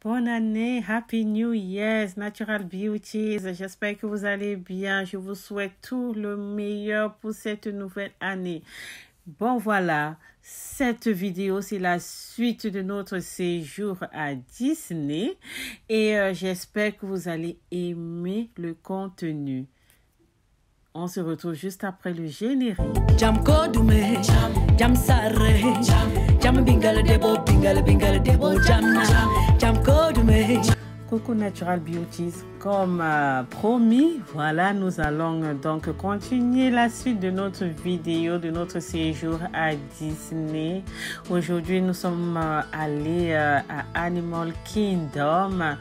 Bonne année, Happy New Year, Natural Beauties. J'espère que vous allez bien. Je vous souhaite tout le meilleur pour cette nouvelle année. Bon, voilà, cette vidéo, c'est la suite de notre séjour à Disney et j'espère que vous allez aimer le contenu. On se retrouve juste après le générique. Jam kodume, jam sarre, jam bingal debo, jam kodume. Coucou Natural Beauties, comme promis, voilà, nous allons donc continuer la suite de notre vidéo, de notre séjour à Disney. Aujourd'hui, nous sommes allés à Animal Kingdom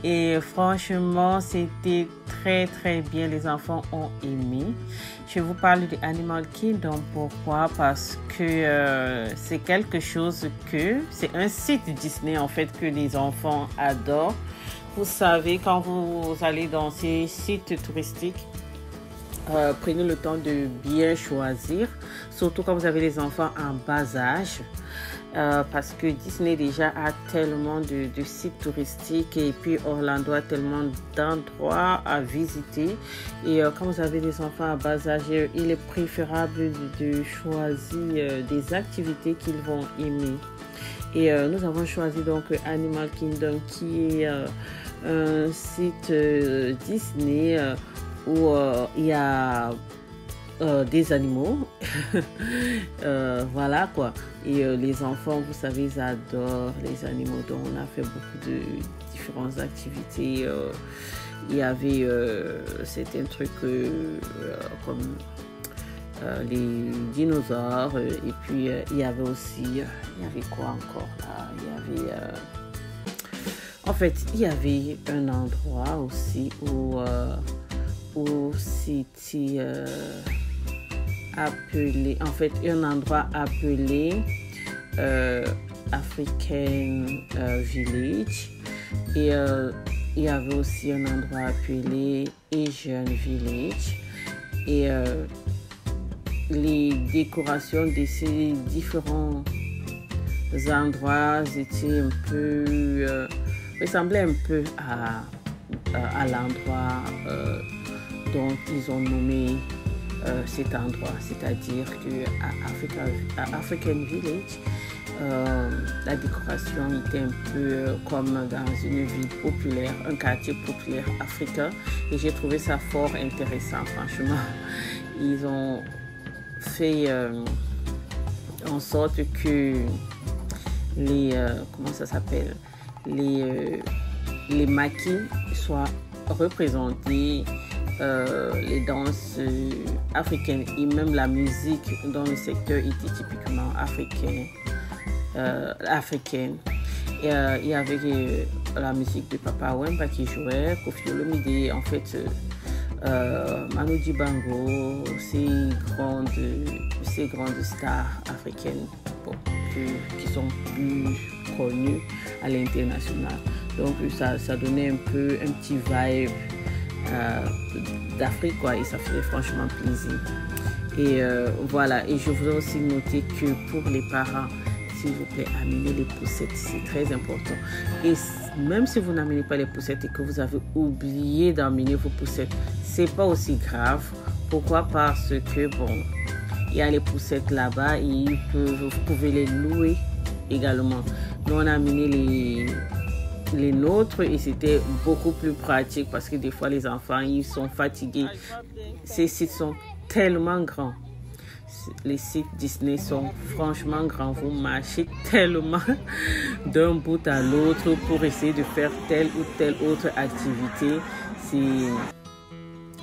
et franchement, c'était très bien, les enfants ont aimé. Je vous parle de Animal Kingdom, pourquoi? Parce que c'est quelque chose c'est un site Disney en fait que les enfants adorent. Vous savez, quand vous allez dans ces sites touristiques, prenez le temps de bien choisir, surtout quand vous avez les enfants en bas âge, parce que Disney déjà a tellement de sites touristiques et puis Orlando a tellement d'endroits à visiter. Et quand vous avez des enfants à bas âge, il est préférable de choisir des activités qu'ils vont aimer. Et nous avons choisi donc Animal Kingdom qui est un site Disney où il y a des animaux. Voilà quoi. Et les enfants, vous savez, ils adorent les animaux. Donc on a fait beaucoup de différentes activités. Il y avait c'était un truc comme les dinosaures et puis il y avait aussi il y avait quoi encore là, il y avait en fait il y avait un endroit aussi où c'était appelé en fait un endroit appelé African Village et il y avait aussi un endroit appelé Asian Village et les décorations de ces différents endroits étaient un peu ressemblaient un peu à l'endroit dont ils ont nommé cet endroit, c'est-à-dire que à African Village, la décoration était un peu comme dans une ville populaire, un quartier populaire africain, et j'ai trouvé ça fort intéressant. Franchement, ils ont fait en sorte que les comment ça s'appelle, les maquis soient représentés, les danses africaines et même la musique dans le secteur était typiquement africaine. Et il y avait la musique de Papa Wemba qui jouait, Koffi Olomide, en fait Manu Dibango, ces grandes stars africaines qui sont plus connues à l'international. Donc ça donnait un petit vibe d'Afrique quoi, et ça faisait franchement plaisir. Et voilà, et je voudrais aussi noter que pour les parents, s'il vous plaît, amenez les poussettes, c'est très important. Et même si vous n'amenez pas les poussettes et que vous avez oublié d'emmener vos poussettes, c'est pas aussi grave. Pourquoi? Parce que bon, il y a les poussettes là-bas et vous pouvez les louer également. Nous on a amené les nôtres et c'était beaucoup plus pratique parce que des fois les enfants ils sont fatigués. Ces sites sont tellement grands. Les sites Disney sont franchement grands. Vous marchez tellement d'un bout à l'autre pour essayer de faire telle ou telle autre activité. C'est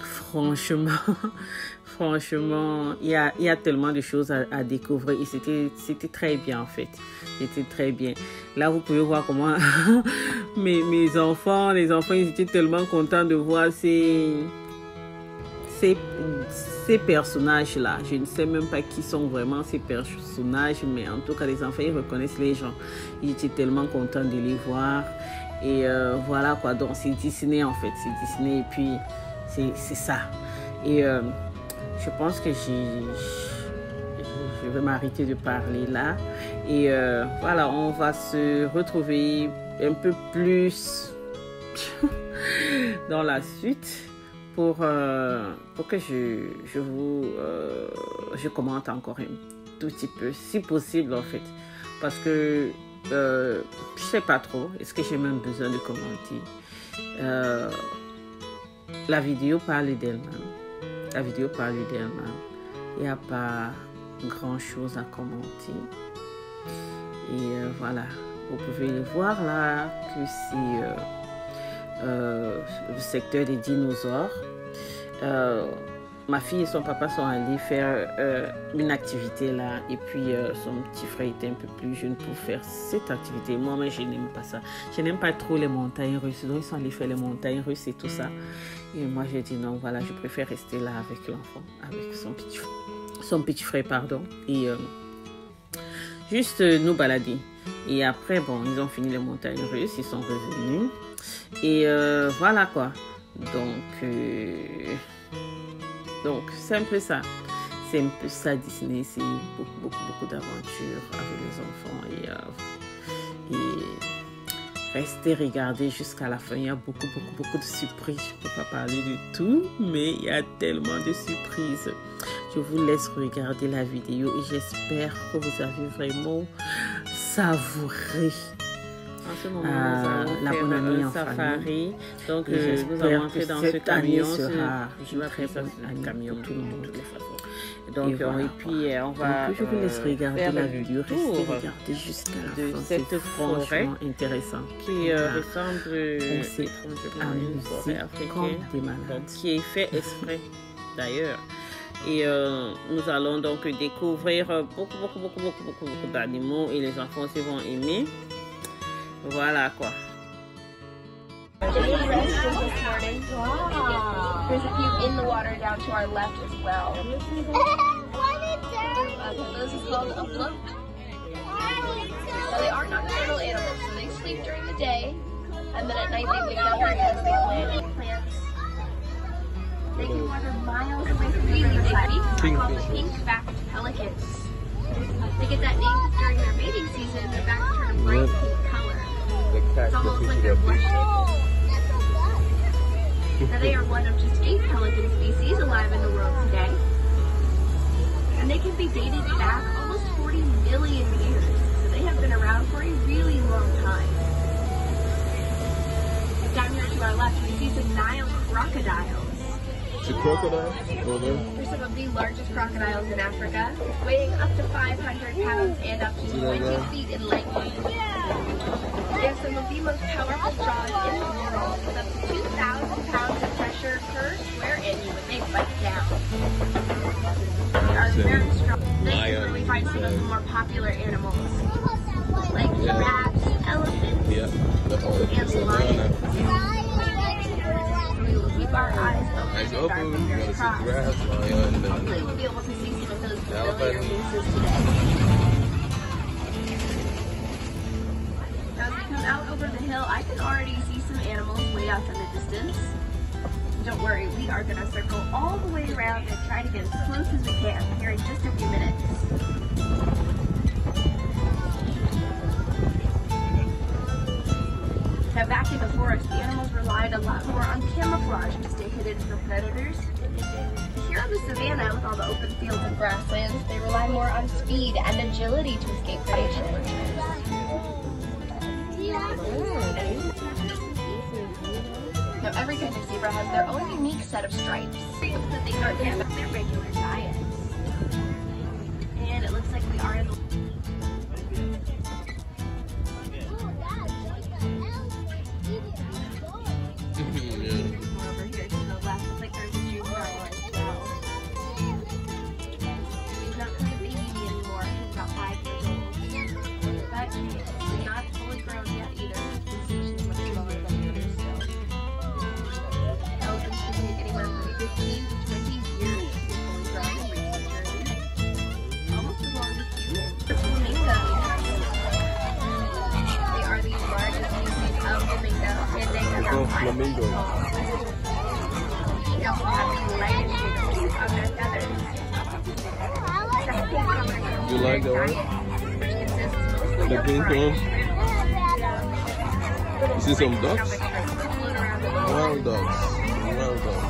franchement, il y a tellement de choses à découvrir et c'était très bien en fait. C'était très bien. Là, vous pouvez voir comment mes enfants, les enfants, ils étaient tellement contents de voir ces personnages-là. Je ne sais même pas qui sont vraiment ces personnages, mais en tout cas, les enfants, ils reconnaissent les gens. Ils étaient tellement contents de les voir. Et voilà quoi, donc c'est Disney en fait. C'est Disney et puis c'est ça. Et je pense que je vais m'arrêter de parler là. Et voilà, on va se retrouver un peu plus dans la suite pour que je commente encore un tout petit peu, si possible en fait, parce que je sais pas trop, est-ce que j'ai même besoin de commenter. La vidéo parle d'elle-même. Il n'y a pas grand chose à commenter. Et voilà, vous pouvez le voir là que c'est le secteur des dinosaures. Ma fille et son papa sont allés faire une activité là, et puis son petit frère était un peu plus jeune pour faire cette activité. Moi, mais je n'aime pas ça. Je n'aime pas trop les montagnes russes. Donc ils sont allés faire les montagnes russes et tout ça. Et moi j'ai dit non, voilà, je préfère rester là avec l'enfant, avec son petit frère, pardon, et juste nous balader. Et après, bon, ils ont fini les montagnes russes, ils sont revenus. Et voilà quoi. Donc c'est un peu ça. C'est un peu ça Disney. C'est beaucoup d'aventures avec les enfants. Et rester regarder jusqu'à la fin. Il y a beaucoup de surprises. Je ne peux pas parler de tout, mais il y a tellement de surprises. Je vous laisse regarder la vidéo et j'espère que vous avez vraiment savouré. En ce moment, nous allons la bonne année en safari. Donc, nous allons entrer dans ce camion. Je vais appeler ça un camion tout le monde de toute façon. Donc, et puis on va. Donc, je vous laisse regarder la vidéo. Restez regarder jusqu'à la fin. Cette forêt intéressant qui ressemble étrangement à une forêt africaine, donc qui est fait exprès d'ailleurs. Et nous allons donc découvrir beaucoup d'animaux et les enfants aussi vont aimer. Voilà quoi. Wow. There's a few in the water down to our left as well. This is called a bloat. So they are nocturnal animals, so they sleep during the day, and then at night they wake up as they land plants. They can wander miles away from the riverside. They're called the pink-backed pelicans. They get that name during their mating season. Their backs turn a bright pink color. It's almost like they're blushing. Now they are one of just 8 pelican species alive in the world today. And they can be dated back almost 40 million years. So they have been around for a really long time. Down here to our left, we see some Nile crocodiles. It's a crocodile over there? They're some of the largest crocodiles in Africa, weighing up to 500 pounds and up to 20 feet in length. They have some of the most powerful jaws in the world, with up to 2,000 pounds of pressure per square inch when they bite down. They are very strong. This is where we find some of the more popular animals, like giraffes, elephants, and lions. We will keep our eyes open and our fingers crossed. Hopefully we'll be able to see some of those familiar faces today. As we come out over the hill, I can already see some animals way off in the distance. Don't worry, we are going to circle all the way around and try to get as close as we can here in just a few minutes. Now back in the forest, the animals relied a lot more on camouflage to stay hidden from predators. Here on the savannah, with all the open fields and grasslands, they rely more on speed and agility to escape predation. Now every kind of zebra has their own unique set of stripes that they don't get with their regular diet. And it looks like we are in the over here to the left, looks like there's a juvenile as well. He's not quite a baby anymore, he's about 5 years old. But he's not fully grown yet either. She's much smaller than the others still. Elephants can take anywhere from 15 to 20 years to be fully grown and reach maturity. Almost as long as humans. Flamingos. They are the largest species of flamingo, and they have about 5 feet tall. They also have the lightest shapes on their feathers. You like the one? Which consists the pink one. You see some ducks? Wild ducks. Wild ducks.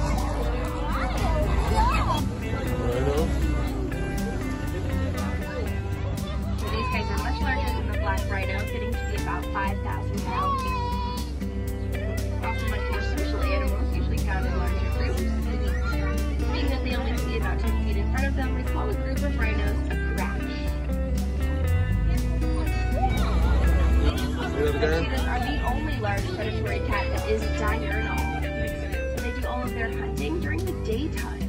Rhino. These guys are much larger than the black rhino, getting to be about 5,000 pounds. Also much more social animals, usually found in larger groups. Being that they only see about 10 feet in front of them, we call a group of rhinos a crash. Cheetahs are the only large predatory cat that is diurnal. They do all of their hunting during the daytime.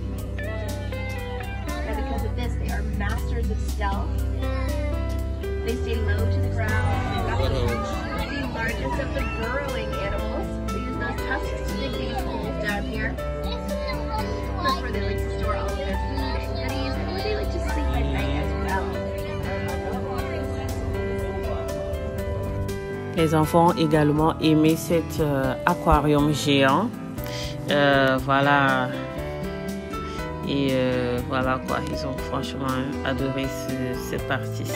And because of this, they are masters of stealth. They stay low to the ground. They've got the largest of the burrowing animals. They use those tusks to dig these holes down here. That's where they like to store all of their food and goodies, and where they like to sleep at night as well. Les enfants ont également aimé cet aquarium géant. Voilà. Et voilà quoi, ils ont franchement adoré cette partie-ci.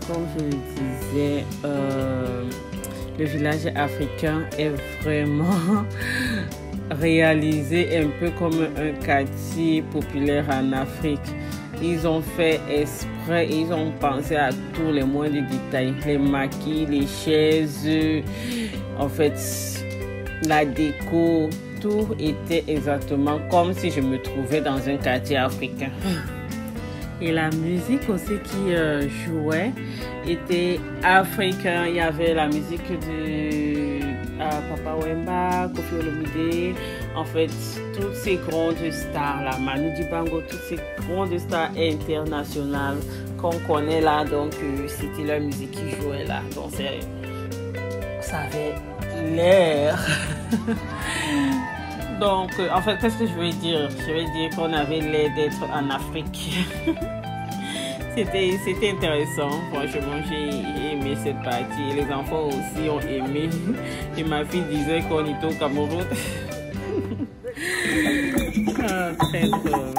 Comme je le disais, le village africain est vraiment réalisé un peu comme un quartier populaire en Afrique. Ils ont fait exprès, ils ont pensé à tous les moindres détails, les maquis, les chaises, en fait, la déco, tout était exactement comme si je me trouvais dans un quartier africain. Et la musique aussi qui jouait était africaine. Il y avait la musique de Papa Wemba, Koffi Olomide, en fait, toutes ces grandes stars là, Manu Dibango, toutes ces grandes stars internationales qu'on connaît là, donc c'était la musique qui jouait là. Donc ça avait l'air. Donc, en fait, qu'est-ce que je vais dire? Je vais dire qu'on avait l'air d'être en Afrique. C'était intéressant. Franchement, j'ai aimé cette partie. Les enfants aussi ont aimé. Et ma fille disait qu'on était au Cameroun. Ah, très drôle.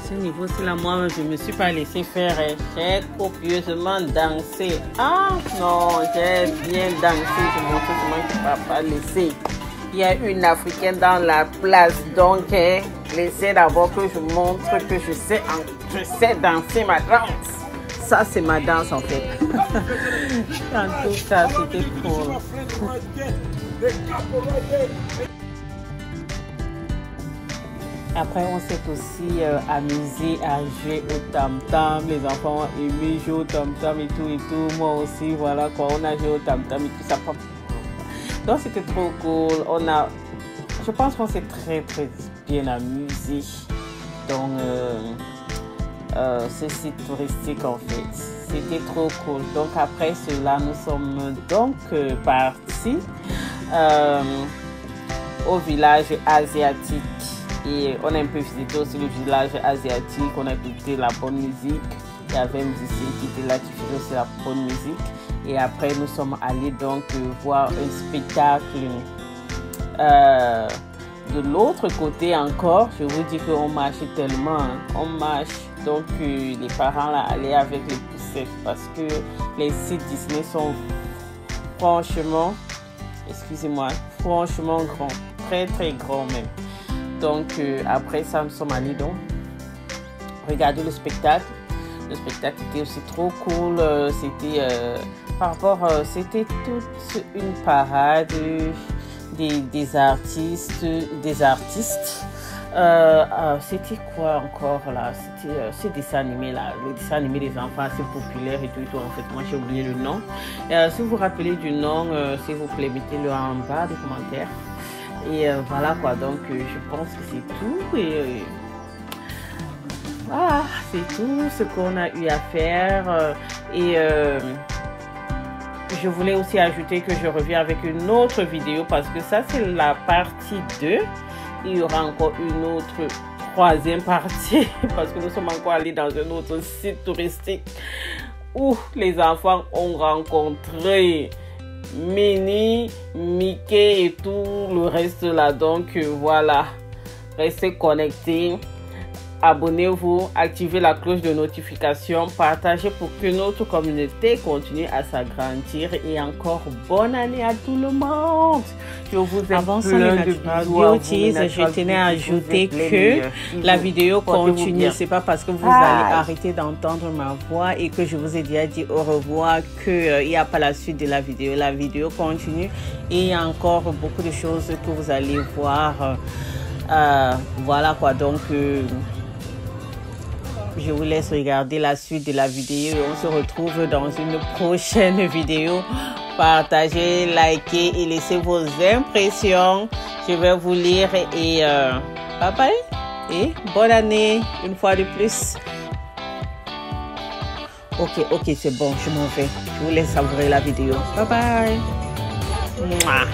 Ce niveau-ci là, moi je me suis pas laissé faire, j'ai copieusement dansé. Ah non, j'ai bien dansé, je montre comment je ne vais pas laisser. Il y a une africaine dans la place, donc laissez d'abord que je montre que je sais danser ma danse. Ça c'est ma danse en fait. En tout cas, c'était cool. Après, on s'est aussi amusé à jouer au tam-tam. Les enfants ont aimé jouer au tam-tam et tout. Moi aussi, voilà quoi, on a joué au tam-tam et tout ça. Donc, c'était trop cool. Je pense qu'on s'est très bien amusé dans ce site touristique en fait. C'était trop cool. Donc, après cela, nous sommes donc partis au village asiatique. Et on a un peu visité aussi le village asiatique, on a écouté la bonne musique. Il y avait un musicien qui était là qui faisait aussi la bonne musique. Et après nous sommes allés donc voir un spectacle de l'autre côté encore. Je vous dis qu'on marche tellement, hein. On marche. Donc les parents là allaient avec les poussettes parce que les sites Disney sont franchement, excusez-moi, franchement grands, très très grands même. Donc après ça, nous sommes allés donc regarder le spectacle. Le spectacle était aussi trop cool. C'était c'était toute une parade. des artistes. C'était quoi encore là? C'était ce dessin animé là, le dessin animé des enfants assez populaire et tout. En fait, moi j'ai oublié le nom. Si vous vous rappelez du nom, s'il vous plaît, mettez-le en bas des commentaires. Et voilà quoi, donc je pense que c'est tout. Et voilà, c'est tout ce qu'on a eu à faire. Je voulais aussi ajouter que je reviens avec une autre vidéo parce que ça c'est la partie 2. Il y aura encore une autre troisième partie parce que nous sommes encore allés dans un autre site touristique où les enfants ont rencontré Minnie, Mickey et tout le reste là. Donc voilà, restez connectés. Abonnez-vous, activez la cloche de notification, partagez pour que notre communauté continue à s'agrandir et encore bonne année à tout le monde. Je vous aime. Avançons les beauties, je tenais à ajouter que la vidéo continue. C'est pas parce que vous allez arrêter d'entendre ma voix et que je vous ai déjà dit au revoir qu'il n'y a pas la suite de la vidéo. La vidéo continue et il y a encore beaucoup de choses que vous allez voir. Voilà quoi, donc je vous laisse regarder la suite de la vidéo et on se retrouve dans une prochaine vidéo. Partagez, likez et laissez vos impressions. Je vais vous lire et bye bye et bonne année une fois de plus. Ok, c'est bon, je m'en vais. Je vous laisse savourer la vidéo. Bye bye. Mouah.